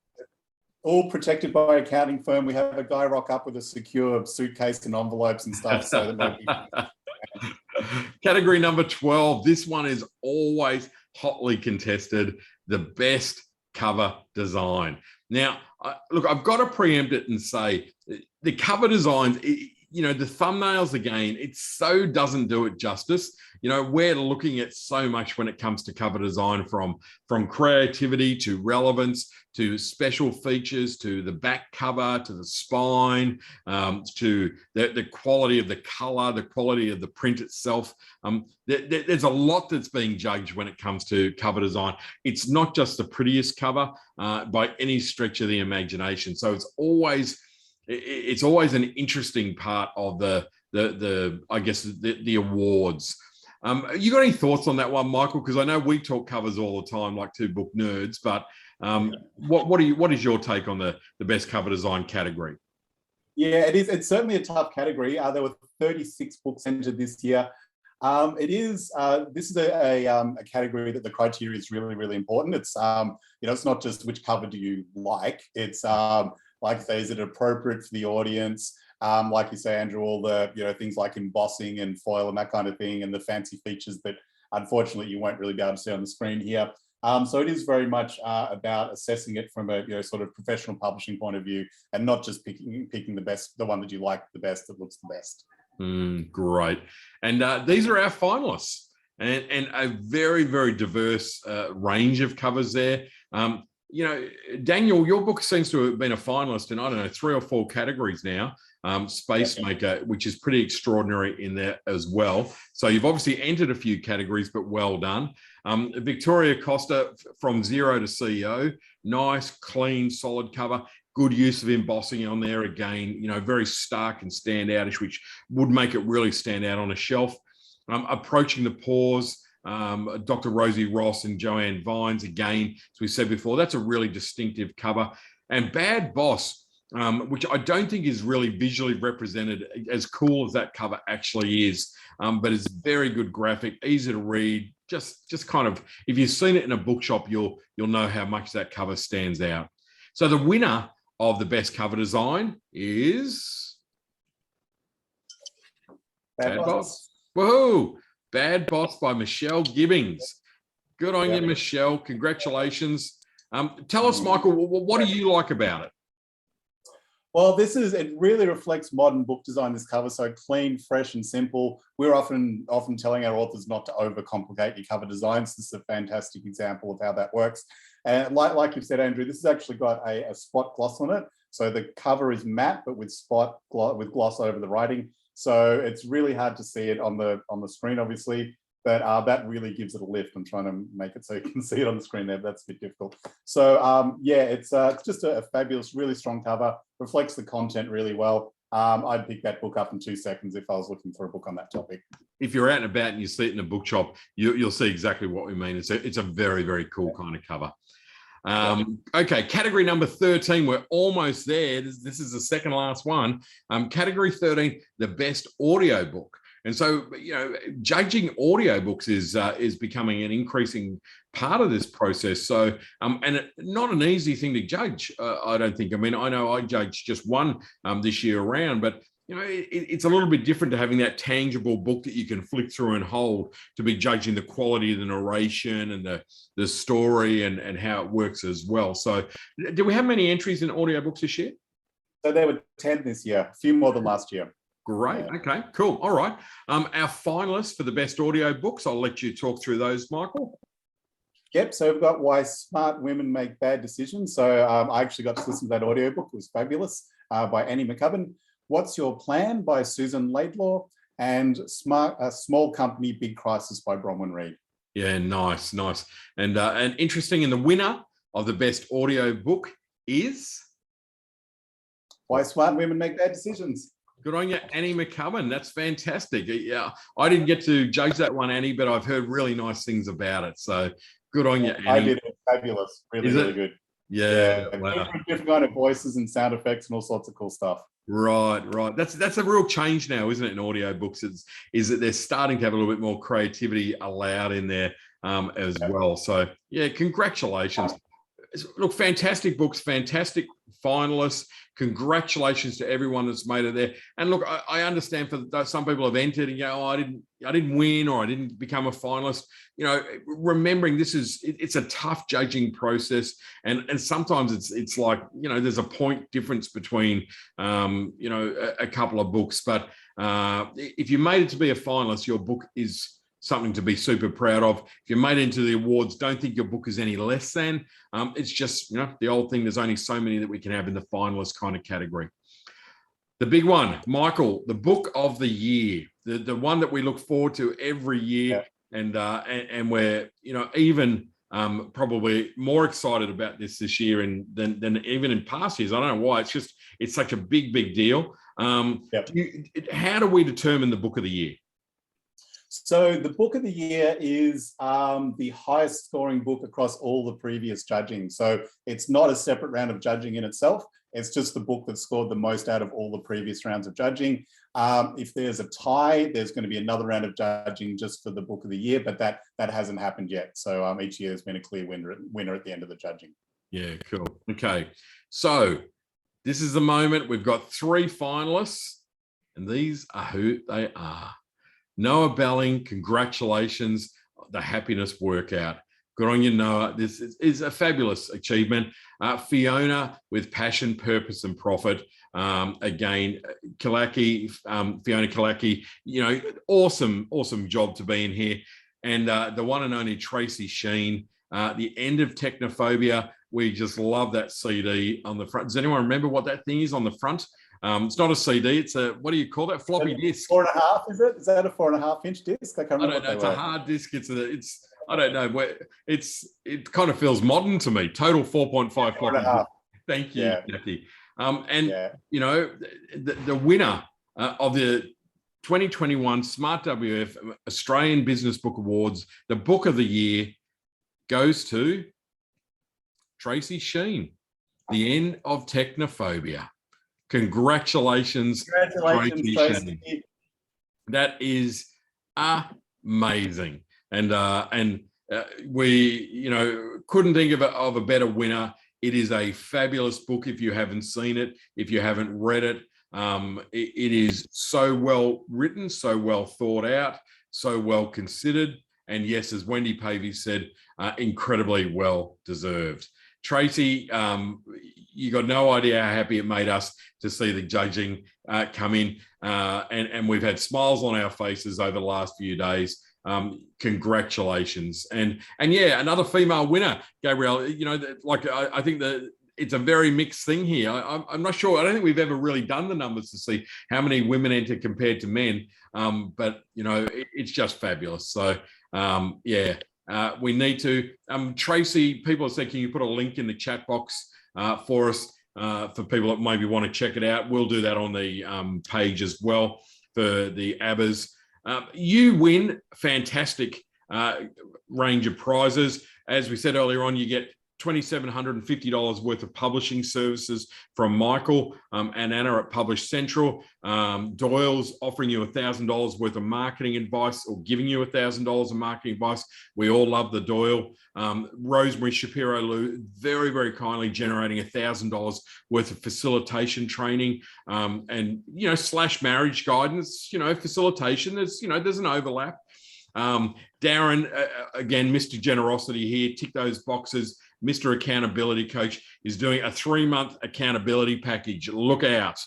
All protected by an accounting firm. We have a guy rock up with a secure suitcase and envelopes and stuff. So that category number 12. This one is always hotly contested, the best cover design. Now, look, I've got to preempt it and say the cover designs, you know, the thumbnails again, it so doesn't do it justice. You know, we're looking at so much when it comes to cover design, from creativity to relevance to special features to the back cover to the spine, to the quality of the color, the quality of the print itself. There's a lot that's being judged when it comes to cover design. It's not just the prettiest cover by any stretch of the imagination. So it's always an interesting part of the I guess the awards. You got any thoughts on that one, Michael? Because I know we talk covers all the time, like two book nerds. But what is your take on the best cover design category? Yeah, it is. It's certainly a tough category. There were 36 books entered this year. This is a category that the criteria is really, really important. It's you know, it's not just which cover do you like. It's like, say, is it appropriate for the audience? Like you say, Andrew, all the, you know, things like embossing and foil and that kind of thing, and the fancy features that unfortunately you won't really be able to see on the screen here. So it is very much about assessing it from a, you know, sort of professional publishing point of view, and not just picking the best, the one that you like the best, that looks the best. Great. And these are our finalists, and a very, very diverse range of covers there. You know, Daniel, your book seems to have been a finalist in, I don't know, 3 or 4 categories now. Space Maker, which is pretty extraordinary in there as well. So you've obviously entered a few categories, but well done. Victoria Costa, From Zero to CEO, nice, clean, solid cover. Good use of embossing on there again, you know, very stark and standoutish, which would make it really stand out on a shelf. Approaching the Pause, Dr. Rosie Ross and Joanne Vines, again, as we said before, that's a really distinctive cover. And Bad Boss, which I don't think is really visually represented, as cool as that cover actually is, but it's very good graphic, easy to read, just kind of, if you've seen it in a bookshop, you'll know how much that cover stands out. So the winner of the best cover design is Bad Boss. Woohoo! Bad Boss by Michelle Gibbings. Good on you, Michelle. Congratulations. Tell us, Michael, what do you like about it? Well, it really reflects modern book design, this cover. So clean, fresh, and simple. We're often telling our authors not to overcomplicate your cover designs. This is a fantastic example of how that works. And like you've said, Andrew, this has actually got a spot gloss on it. So the cover is matte, but with gloss over the writing. So it's really hard to see it on the screen, obviously. But that really gives it a lift. I'm trying to make it so you can see it on the screen there, but that's a bit difficult. So yeah, it's just a fabulous, really strong cover, reflects the content really well. I'd pick that book up in 2 seconds if I was looking for a book on that topic. If you're out and about and you see it in a bookshop, you'll see exactly what we mean. It's a very, very cool kind of cover. Okay, category number 13. We're almost there. This is the second last one. Category 13, the best audio book. And so, judging audiobooks is becoming an increasing part of this process. So, and not an easy thing to judge, I don't think. I mean, I know I judged just one this year around, but it's a little bit different to having that tangible book that you can flick through and hold to be judging the quality of the narration and the story and how it works as well. So, do we have many entries in audiobooks this year? So there were 10 this year, a few more than last year. Great. Okay, cool. All right. Our finalists for the best audio books, I'll let you talk through those, Michael. Yep. So we've got Why Smart Women Make Bad Decisions. So I actually got to listen to that audiobook. It was fabulous, by Annie McCubbin. What's Your Plan by Susan Laidlaw, and Small Company, Big Crisis by Bronwyn Reid. Yeah, nice. And interesting, and the winner of the best audio book is Why Smart Women Make Bad Decisions. Good on you, Annie McCubbin. That's fantastic. Yeah, I didn't get to judge that one, Annie, but I've heard really nice things about it. So good on you, Annie. I did it. Fabulous. Really good. Yeah. Wow. Different kind of voices and sound effects and all sorts of cool stuff. Right. That's a real change now, isn't it, in audiobooks? Is that they're starting to have a little bit more creativity allowed in there as well. So, yeah, congratulations. Look, fantastic books, fantastic finalists. Congratulations to everyone that's made it there. And look, I understand for some people have entered and go, I didn't win, or I didn't become a finalist. Remembering it's a tough judging process, and sometimes it's like there's a point difference between a couple of books. But if you made it to be a finalist, your book is something to be super proud of. If you made it into the awards, don't think your book is any less than. It's just, the old thing, there's only so many that we can have in the finalist kind of category. The big one, Michael, the book of the year, the one that we look forward to every year. Yeah. And we're, even probably more excited about this year than even in past years. I don't know why. It's such a big deal. How do we determine the book of the year? So the book of the year is the highest scoring book across all the previous judging. So it's not a separate round of judging in itself. It's just the book that scored the most out of all the previous rounds of judging. If there's a tie, there's going to be another round of judging just for the book of the year, but that hasn't happened yet. So each year there's been a clear winner at the end of the judging. Yeah, cool. Okay, so this is the moment. We've got 3 finalists, and these are who they are. Noah Belling, congratulations, the happiness workout. Good on you, Noah. This is a fabulous achievement. Fiona with Passion, Purpose and Profit. Again, Kalaki, Fiona Kalaki, awesome job to be in here. And the one and only Tracy Sheen, The End of Technophobia. We just love that CD on the front. Does anyone remember what that thing is on the front? It's not a CD. It's a, what do you call that? Floppy disk. 4.5, is it? Is that a 4.5-inch disc? I don't know. It's a hard disk. I don't know. It kind of feels modern to me. Total 4.5 floppy. Thank you, Jackie. The winner of the 2021 Smart WF Australian Business Book Awards, the book of the year goes to Tracy Sheen, The End of Technophobia. Congratulations, Tracy. That is amazing, and we couldn't think of a better winner. It is a fabulous book. If you haven't seen it, if you haven't read it, it is so well written, so well thought out, so well considered, and yes, as Wendy Pavey said, incredibly well deserved. Tracy, you got no idea how happy it made us to see the judging come in, and we've had smiles on our faces over the last few days. Congratulations, and yeah, another female winner, Gabrielle. I think that it's a very mixed thing here. I'm not sure. I don't think we've ever really done the numbers to see how many women enter compared to men, but it's just fabulous. So we need to. Tracy, people are saying, can you put a link in the chat box for us? for people that maybe want to check it out. We'll do that on the page as well for the ABBAs. You win fantastic range of prizes. As we said earlier on, you get $2,750 worth of publishing services from Michael and Anna at Publish Central. Doyle's offering you $1,000 worth of marketing advice, or giving you $1,000 of marketing advice. We all love the Doyle. Rosemary Shapiro-Lou very, very kindly generating $1,000 worth of facilitation training, and / marriage guidance. Facilitation. There's an overlap. Darren, again, Mr. Generosity here, tick those boxes. Mr. Accountability Coach is doing a 3-month accountability package. Look out.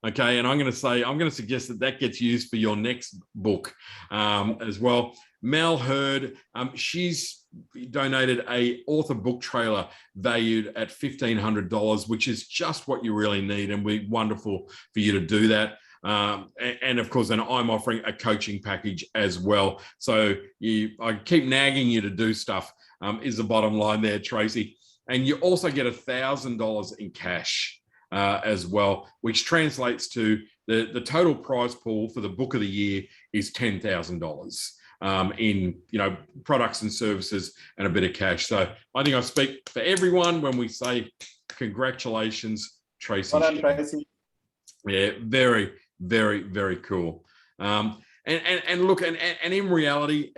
Okay. And I'm going to suggest that gets used for your next book as well. Mel Hurd, she's donated a author book trailer valued at $1,500, which is just what you really need. And we're wonderful for you to do that. And of course, then I'm offering a coaching package as well. So I keep nagging you to do stuff, is the bottom line there, Tracy. And you also get $1,000 in cash as well, which translates to the total prize pool for the book of the year is $10,000 in products and services and a bit of cash. So I think I speak for everyone when we say congratulations, Tracy. Well done, Tracy. Yeah, very, very, very cool. And look, and in reality,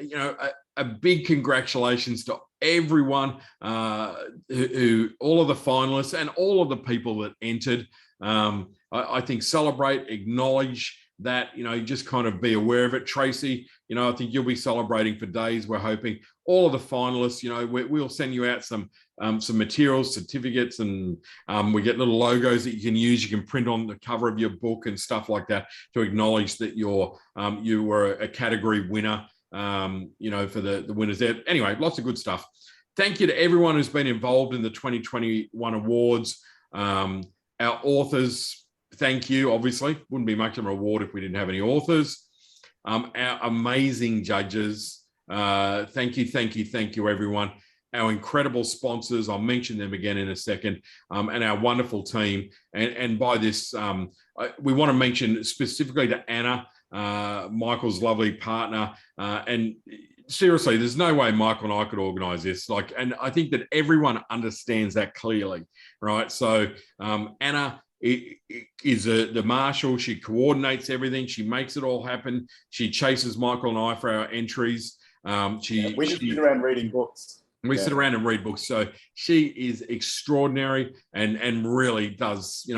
a big congratulations to everyone who all of the finalists and all of the people that entered. I think celebrate, acknowledge that, just kind of be aware of it. Tracy, I think you'll be celebrating for days. We're hoping all of the finalists, we'll send you out some materials, certificates, and we get little logos that you can use. You can print on the cover of your book and stuff like that to acknowledge that you were a category winner, for the winners there. Anyway, lots of good stuff. Thank you to everyone who's been involved in the 2021 awards. Our authors, thank you. Obviously, wouldn't be much of an award if we didn't have any authors. Our amazing judges, thank you, everyone. Our incredible sponsors, I'll mention them again in a second, and our wonderful team. And by this, we want to mention specifically to Anna, Michael's lovely partner. And seriously, there's no way Michael and I could organise this. And I think that everyone understands that clearly, right? So Anna is the marshal. She coordinates everything. She makes it all happen. She chases Michael and I for our entries. We just sit around reading books. We sit around and read books. So she is extraordinary and really does,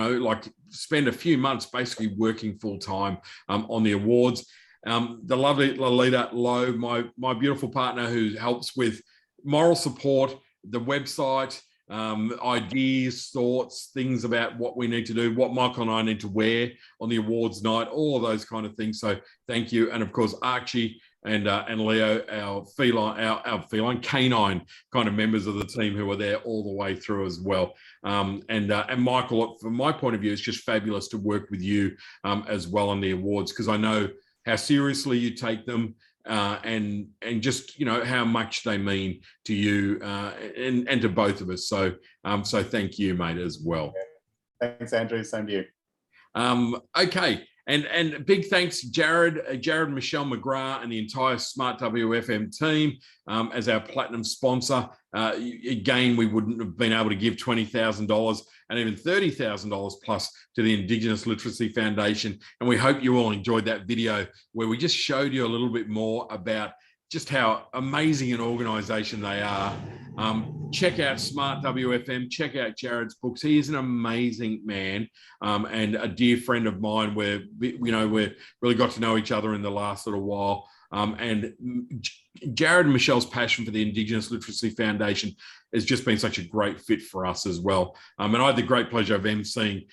spend a few months basically working full time on the awards. The lovely Lalita Lowe, my beautiful partner, who helps with moral support, the website, ideas, thoughts, things about what we need to do, what Michael and I need to wear on the awards night, all of those kind of things. So thank you. And of course, Archie and Leo, our feline canine kind of members of the team who are there all the way through as well. And Michael, from my point of view, it's just fabulous to work with you as well on the awards, because I know how seriously you take them. And just how much they mean to you and to both of us. So thank you, mate, as well. Thanks, Andrew. Same to you. Okay, and big thanks, Jared, Michelle McGrath, and the entire Smart WFM team as our platinum sponsor. Again, we wouldn't have been able to give $20,000 and even $30,000 plus to the Indigenous Literacy Foundation. And we hope you all enjoyed that video where we just showed you a little bit more about just how amazing an organisation they are. Check out Smart WFM, check out Jared's books. He is an amazing man and a dear friend of mine. We've really got to know each other in the last little while. And Jared and Michelle's passion for the Indigenous Literacy Foundation has just been such a great fit for us as well. And I had the great pleasure of emceeing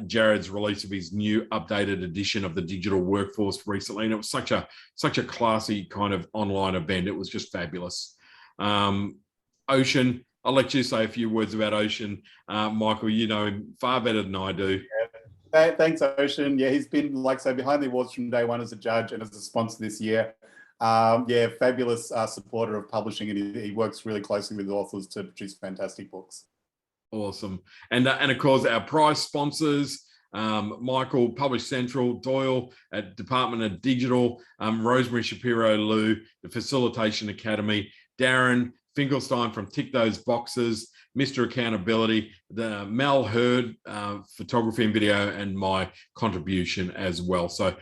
Jared's release of his new updated edition of the Digital Workforce recently. And it was such a classy kind of online event. It was just fabulous. Ocean, I'll let you say a few words about Ocean. Michael, you know him far better than I do. Thanks, Ocean. Yeah, he's been, behind the awards from day one as a judge and as a sponsor this year. Fabulous supporter of publishing, and he works really closely with authors to produce fantastic books. Awesome. And of course, our prize sponsors, Michael, Publish Central, Doyle at Department of Digital, Rosemary Shapiro Lou, the Facilitation Academy, Darren Finkelstein from Tick Those Boxes, Mr. Accountability, the Mel Hurd, photography and video, and my contribution as well. So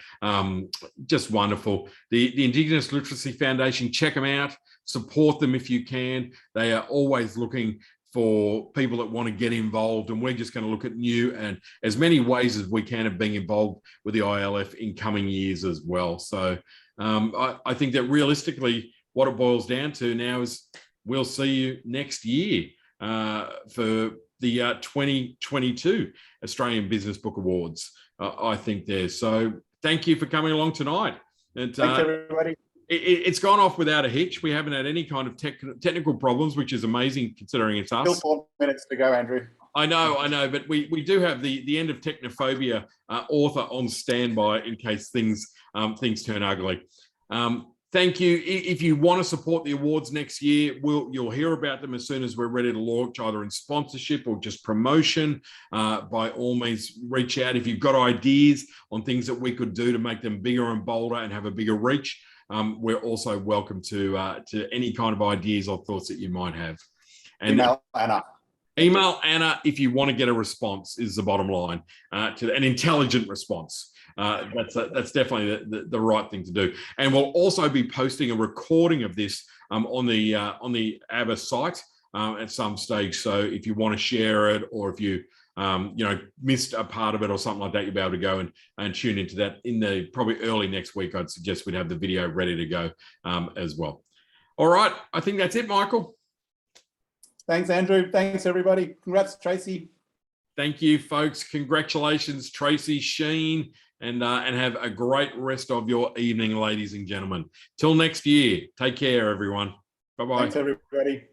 just wonderful. The Indigenous Literacy Foundation, check them out, support them if you can. They are always looking for people that want to get involved, and we're just going to look at new and as many ways as we can of being involved with the ILF in coming years as well. So I think that realistically what it boils down to now is we'll see you next year for the 2022 Australian Business Book Awards. I think there. So thank you for coming along tonight. And, thanks everybody. It's gone off without a hitch. We haven't had any kind of technical problems, which is amazing considering it's us. Still 4 minutes to go, Andrew. I know, but we do have the End of Technophobia author on standby in case things turn ugly. Thank you. If you want to support the awards next year, you'll hear about them as soon as we're ready to launch, either in sponsorship or just promotion. By all means, reach out if you've got ideas on things that we could do to make them bigger and bolder and have a bigger reach. We're also welcome to any kind of ideas or thoughts that you might have. And email Anna. Email Anna if you want to get a response, is the bottom line, to an intelligent response. That's definitely the right thing to do. And we'll also be posting a recording of this on the ABBA site at some stage. So if you want to share it, or if you missed a part of it or something like that, you'll be able to go and tune into that in the probably early next week. I'd suggest we'd have the video ready to go as well. All right, I think that's it, Michael. Thanks, Andrew. Thanks, everybody. Congrats, Tracy. Thank you, folks. Congratulations, Tracy Sheen, and have a great rest of your evening, ladies and gentlemen. Till next year, take care, everyone. Bye-bye. Thanks, everybody.